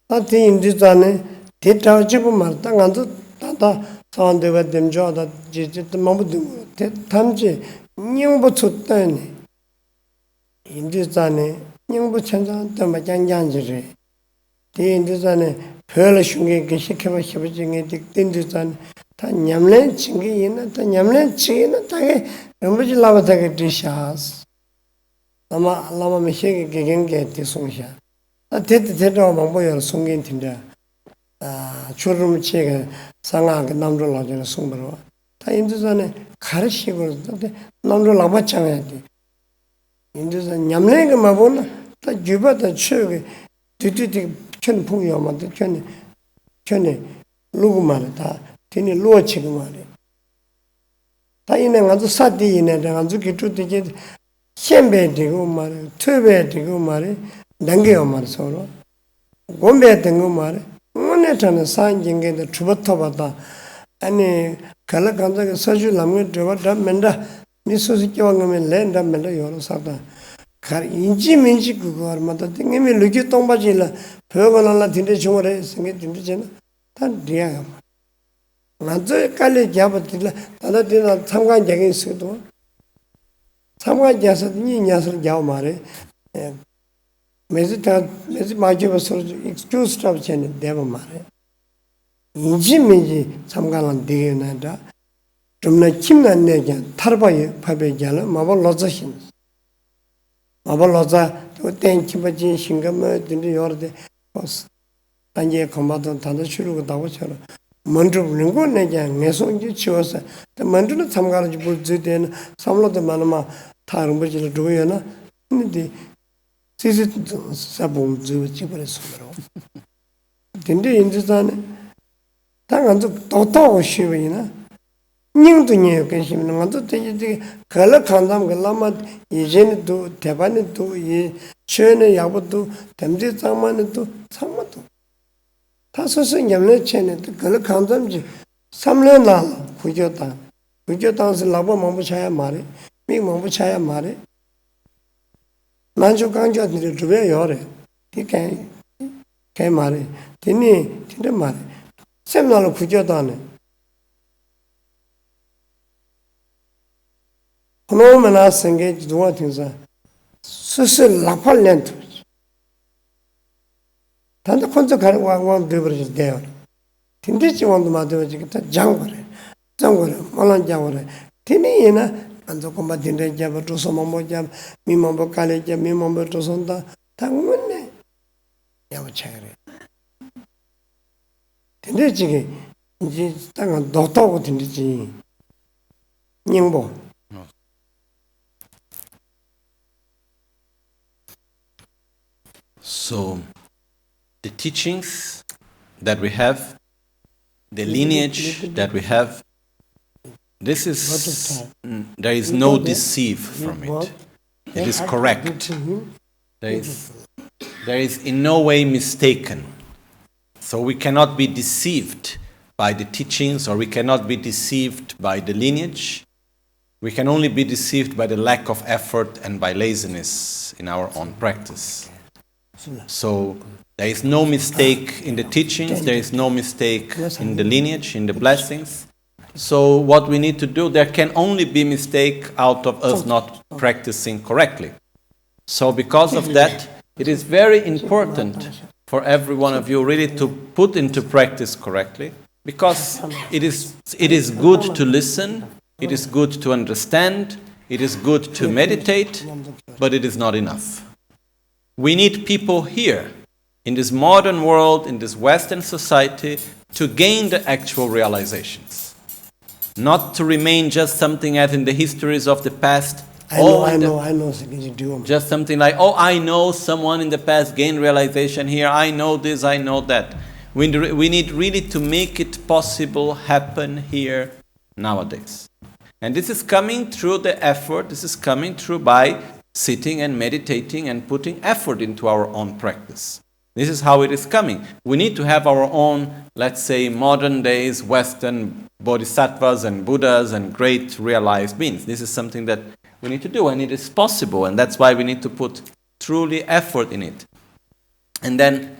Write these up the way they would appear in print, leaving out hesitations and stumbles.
Tati indizane, te tawachibu mar, ta nganzu tata sawandewa demjo da jijit mabu dungu, te tamchi nyingbu tsutayani. Indizane, nyingbu chanzang dama jangjangziri. Te indizane, pyola shungi gishi kiba shiba jingi dik indizane, ta nyamlen chingi ina, ta nyamlen chingi ina, take rambuji lama take dishaas. Lama mishegi gigengi di sungsha. Teta mamboya sungin tinda churum chega sanga namro lajana sungbaro ta induzane karishigor namro laba changayati induzane nyamlenga mabona ta juba ta chuge titi chen pungyo ma ta chene lugu mare ta tini luwa chiga mare ta ina nganzu sati ina nganzu kitu tiki shenbe digo mare tuebe digo mare dangeyo mare soro gombe dengo mare ngone tane sanjinge de chubotobata ani kala kanza saju lamge dewa da menda nisosi kyawangame lenda menda yoro sata kar inji minji kugar mata ngeme lugi tongbaji la phogala dinde chore singe dinde jena tan dia nganzo kale jabatila tada dina 참관 jage sudo 참관 jasa ni nyasar jaw mare 매지 마지막으로 excuse stop 전에 대바 말해. 인지민지 참관한 되게나다. 좀나 kim난 내게 탈바에 파베잖아. 마발 로자신. 마발 로자 또 땡키바진 신감을 드는 요르데. 단계 건바도 단도 추르고 나오처럼 먼저 부는 거 내게 내송지 치워서 먼저는 참가하지 볼지 되는 삼로도 많으마 다른 거지를 두고요나. 근데 시시 사봉 주치버려 소로 근데 인지산에 당한도 도도 쉬위나 닝도니 계시는 것도 되게 걸어 간담 걸라마 이제는도 대반에도 이 최내 야부도 댐지 장만에도 참마도 다소서 냠내 체내도 걸어 간담지 3년 날 구조당스 라보 몸부 차야 말이 미 몸부 차야 말이 난주 강조들이 주변에 요래. 이게 말이. 되니 진짜 말이. 세미나로 구조도 안 해. 그놈은 생게 누가 된사. 스스 라팔렌트. 단도 콘서 가는 왕왕 되버지 돼요. 진짜 원도 맞아지 다 장거래. 말란 장거래. 되니나 안조건바 딘데 잡아 줘서 뭐 잡 미mombo 칼에 잡 미mombo 줘선다 당문네 야우차래 딘데 지게 이제 땅은 너도 딘데지 닝보 So the teachings that we have, the lineage that we have, this is, there is no deceive from it. It is correct. There is in no way mistaken. So we cannot be deceived by the teachings, or we cannot be deceived by the lineage. We can only be deceived by the lack of effort and by laziness in our own practice. So there is no mistake in the teachings, there is no mistake in the lineage, in the blessings. So what we need to do, there can only be mistake out of us not practicing correctly. So because of that, it is very important for every one of you really to put into practice correctly, because it is good to listen, it is good to understand, it is good to meditate, but it is not enough. We need people here, in this modern world, in this Western society, to gain the actual realizations. Not to remain just something as in the histories of the past. I know. Just something like, I know someone in the past gained realization here, I know this, I know that. We need really to make it possible happen here nowadays. And this is coming through the effort, this is coming through by sitting and meditating and putting effort into our own practice. This is how it is coming. We need to have our own, let's say, modern days Western bodhisattvas and Buddhas and great realized beings. This is something that we need to do, and it is possible, and that's why we need to put truly effort in it. And then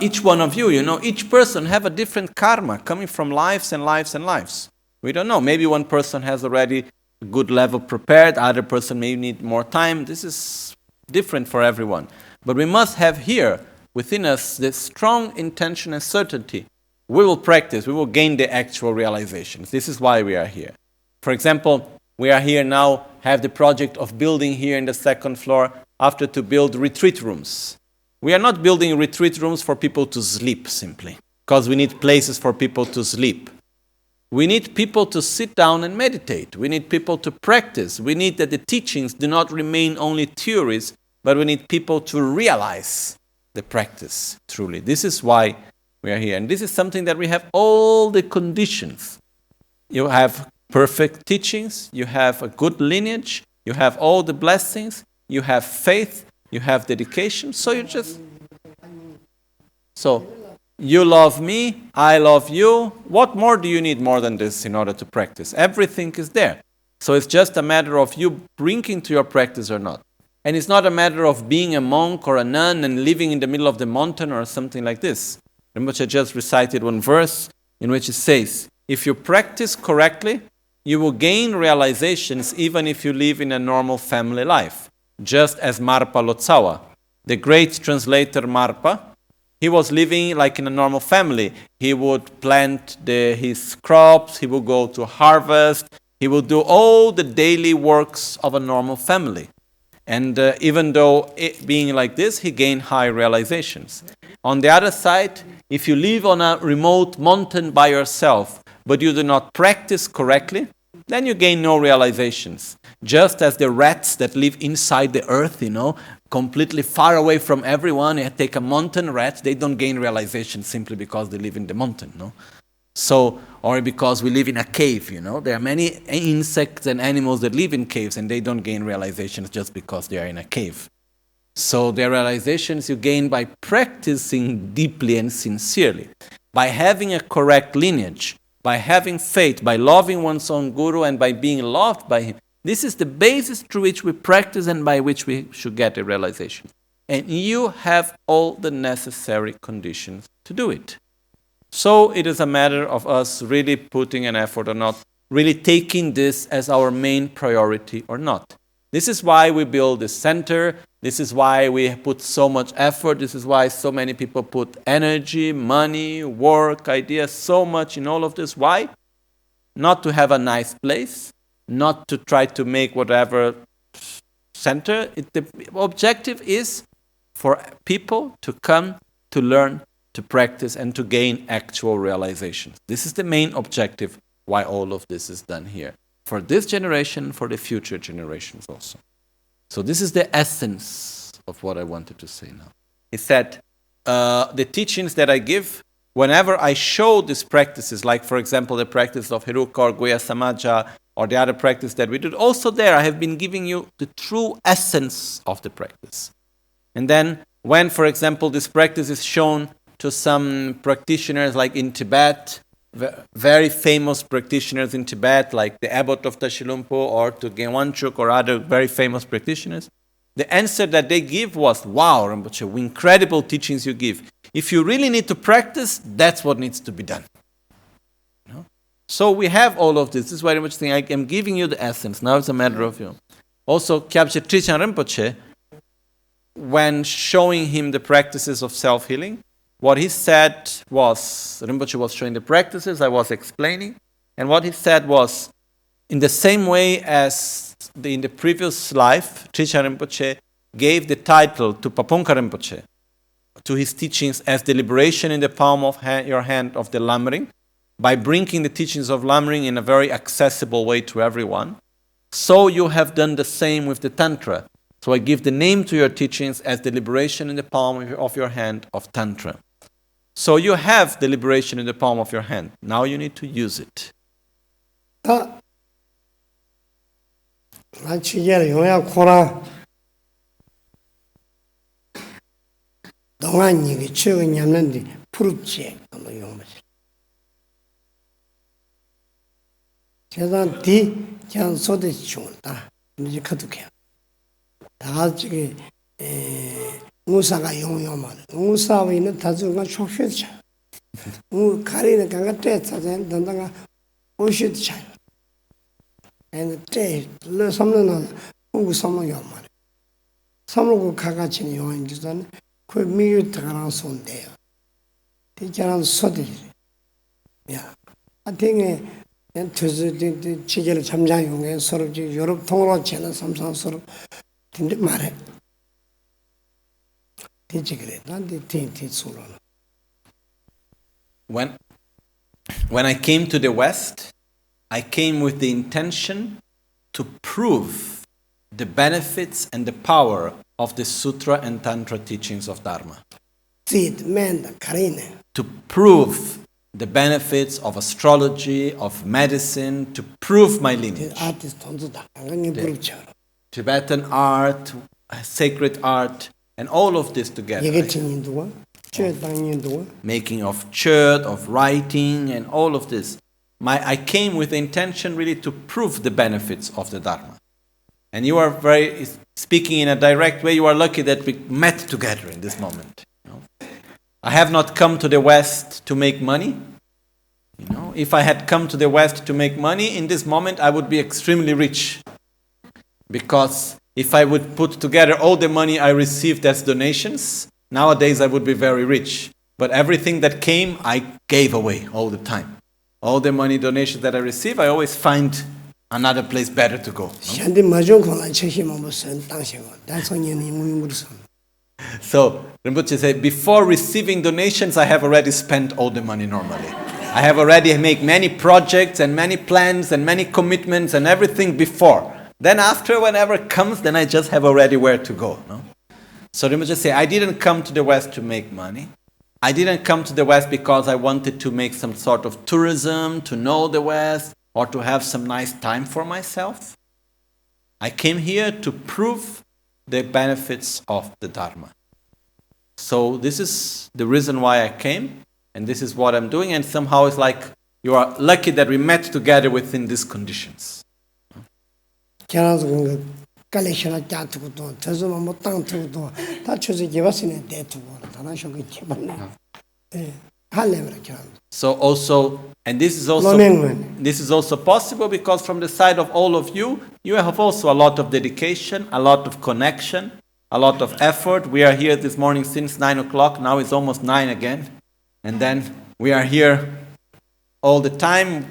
each one of you, each person have a different karma coming from lives and lives and lives. We don't know. Maybe one person has already a good level prepared. Other person may need more time. This is different for everyone. But we must have here within us this strong intention and certainty. We will practice. We will gain the actual realizations. This is why we are here. For example, we are here now, have the project of building here in the second floor after to build retreat rooms. We are not building retreat rooms for people to sleep simply, because we need places for people to sleep. We need people to sit down and meditate. We need people to practice. We need that the teachings do not remain only theories, but we need people to realize the practice truly. This is why we are here. And this is something that we have all the conditions. You have perfect teachings, you have a good lineage, you have all the blessings, you have faith, you have dedication, so you love me, I love you. What more do you need more than this in order to practice? Everything is there. So it's just a matter of you bringing to your practice or not. And it's not a matter of being a monk or a nun and living in the middle of the mountain or something like this. Rinpoche just recited one verse in which it says, if you practice correctly, you will gain realizations even if you live in a normal family life. Just as Marpa Lotsawa, the great translator Marpa, he was living like in a normal family. He would plant his crops, he would go to harvest, he would do all the daily works of a normal family. And even though being like this, he gained high realizations. On the other side, if you live on a remote mountain by yourself, but you do not practice correctly, then you gain no realizations. Just as the rats that live inside the earth, completely far away from everyone, and take a mountain rat, they don't gain realization simply because they live in the mountain, no? So, or because we live in a cave, There are many insects and animals that live in caves and they don't gain realizations just because they are in a cave. So the realizations you gain by practicing deeply and sincerely, by having a correct lineage, by having faith, by loving one's own guru and by being loved by him. This is the basis through which we practice and by which we should get a realization. And you have all the necessary conditions to do it. So it is a matter of us really putting an effort or not, really taking this as our main priority or not. This is why we build this center. This is why we put so much effort. This is why so many people put energy, money, work, ideas, so much in all of this. Why? Not to have a nice place, not to try to make whatever center. The objective is for people to come, to learn, to practice, and to gain actual realizations. This is the main objective why all of this is done here. For this generation, for the future generations also. So this is the essence of what I wanted to say now. He said, the teachings that I give, whenever I show these practices, like for example the practice of Heruka or Guya Samaja, or the other practice that we did, also there I have been giving you the true essence of the practice. And then when, for example, this practice is shown to some practitioners like in Tibet, very famous practitioners in Tibet, like the abbot of Tashilumpo or to Genwanchuk or other very famous practitioners, the answer that they give was, wow, Rinpoche, incredible teachings you give. If you really need to practice, that's what needs to be done. So we have all of this. This is why Rinpoche saying, I am giving you the essence. Now it's a matter of you. Also, Kyabche Trichan Rinpoche, when showing him the practices of self-healing, what he said was, Rinpoche was showing the practices, I was explaining, and what he said was, in the same way as in the previous life, Trichan Rinpoche gave the title to Paponka Rinpoche, to his teachings as the liberation in the palm of your hand of the Lamrim, by bringing the teachings of Lamrim in a very accessible way to everyone. So you have done the same with the Tantra. So I give the name to your teachings as the liberation in the palm of your hand of Tantra. So you have the liberation in the palm of your hand. Now you need to use it. 무사가 용용말. 무사위는 다주가 촉셔차. 무 가리는 강가 때자전 단다가 오셔차. and 때 lösam는 무sam는 용말. 삼로고 가가치는 용인지선 그 미유 들어가는 손대요. 대자는 소리. 야. 아ting에 엔투즈 지게를 잠자용에 서로 유럽 통으로 지는 삼상 서로 근데 말해. 대지그래. 난데 대대 소로. When I came to the West, I came with the intention to prove the benefits and the power of the Sutra and Tantra teachings of Dharma. To prove the benefits of astrology, of medicine, to prove my lineage. Tibetan art, sacred art, and all of this together. Making of chert, of writing, and all of this. I came with the intention really to prove the benefits of the Dharma. And you are speaking in a direct way, you are lucky that we met together in this moment. I have not come to the West to make money. If I had come to the West to make money, in this moment I would be extremely rich. Because if I would put together all the money I received as donations, nowadays I would be very rich. But everything that came, I gave away all the time. All the money donations that I receive, I always find another place better to go. So, Rinpoche said, before receiving donations, I have already spent all the money normally. I have already made many projects and many plans and many commitments and everything before. Then after, whenever it comes, then I just have already where to go. No? So Rinpoche said, I didn't come to the West to make money. I didn't come to the West because I wanted to make some sort of tourism, to know the West, or to have some nice time for myself. I came here to prove the benefits of the Dharma. So this is the reason why I came, and this is what I'm doing, and somehow it's like you are lucky that we met together within these conditions. So also, and this is also possible because from the side of all of you, you have also a lot of dedication, a lot of connection, a lot of effort. We are here this morning since 9 o'clock. Now it's almost 9 again. And then we are here all the time.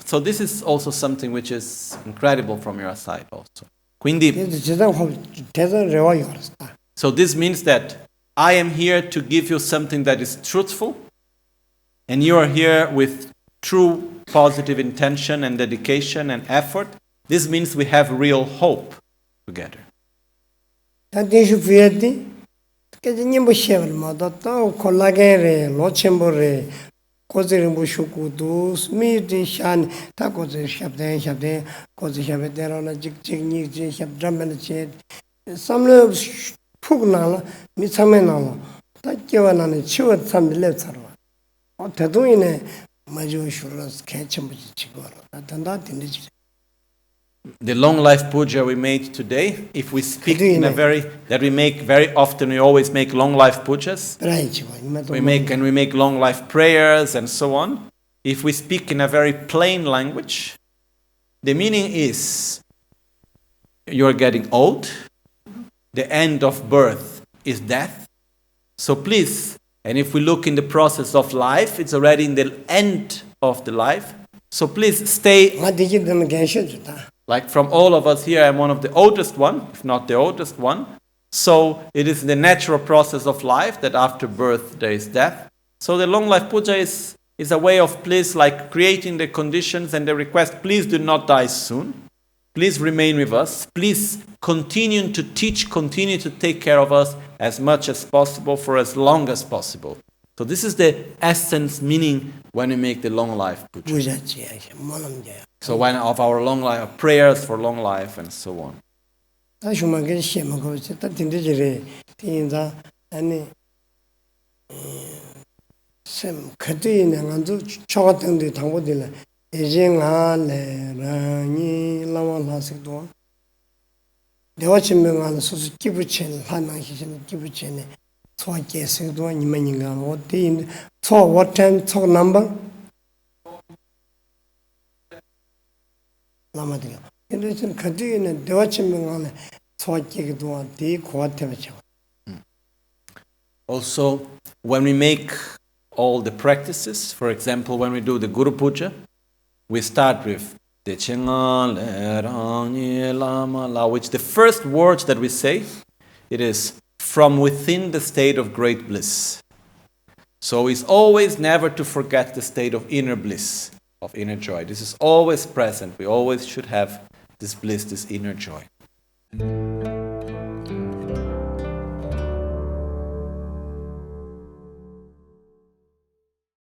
So this is also something which is incredible from your side also. Quindi, so this means that I am here to give you something that is truthful, and you are here with true positive intention and dedication and effort. This means we have real hope together. 고제를 무슈고도 스미디샨 다 고제 샵대 고제 샵대로나 직직니 제 샵드라면 제 삼려 푹나라 미참에나라 다 깨와나네 치워 삼빌레처럼 대도이네 마조슈라스 개첨부지 치고라 단다 된지. The long life puja we made today, if we speak in a that we make very often, we always make long life pujas. We make long life prayers and so on. If we speak in a very plain language, the meaning is you are getting old, the end of birth is death. So please, and if we look in the process of life, it's already in the end of the life. So please stay. Like from all of us here, I'm one of the oldest one, if not the oldest one. So it is the natural process of life that after birth there is death. So the long life puja is a way of please like creating the conditions and the request, please do not die soon. Please remain with us. Please continue to teach, continue to take care of us as much as possible for as long as possible. So this is the essence, meaning when we make the long life puja. So one of our long life prayers for long life and so on. 대화침명하는 소수 기부체는 하나시는 기부체는 소화계세도 아니면인가 어디 소 what time 소 number 남아들요. 근데 좀 그뒤에는 대화침명하는 소화계도 어디 고아태죠. Also, when we make all the practices, for example, when we do the Guru Puja, we start with which the first words that we say, it is from within the state of great bliss. So it's always never to forget the state of inner bliss, of inner joy. This is always present. We always should have this bliss, this inner joy.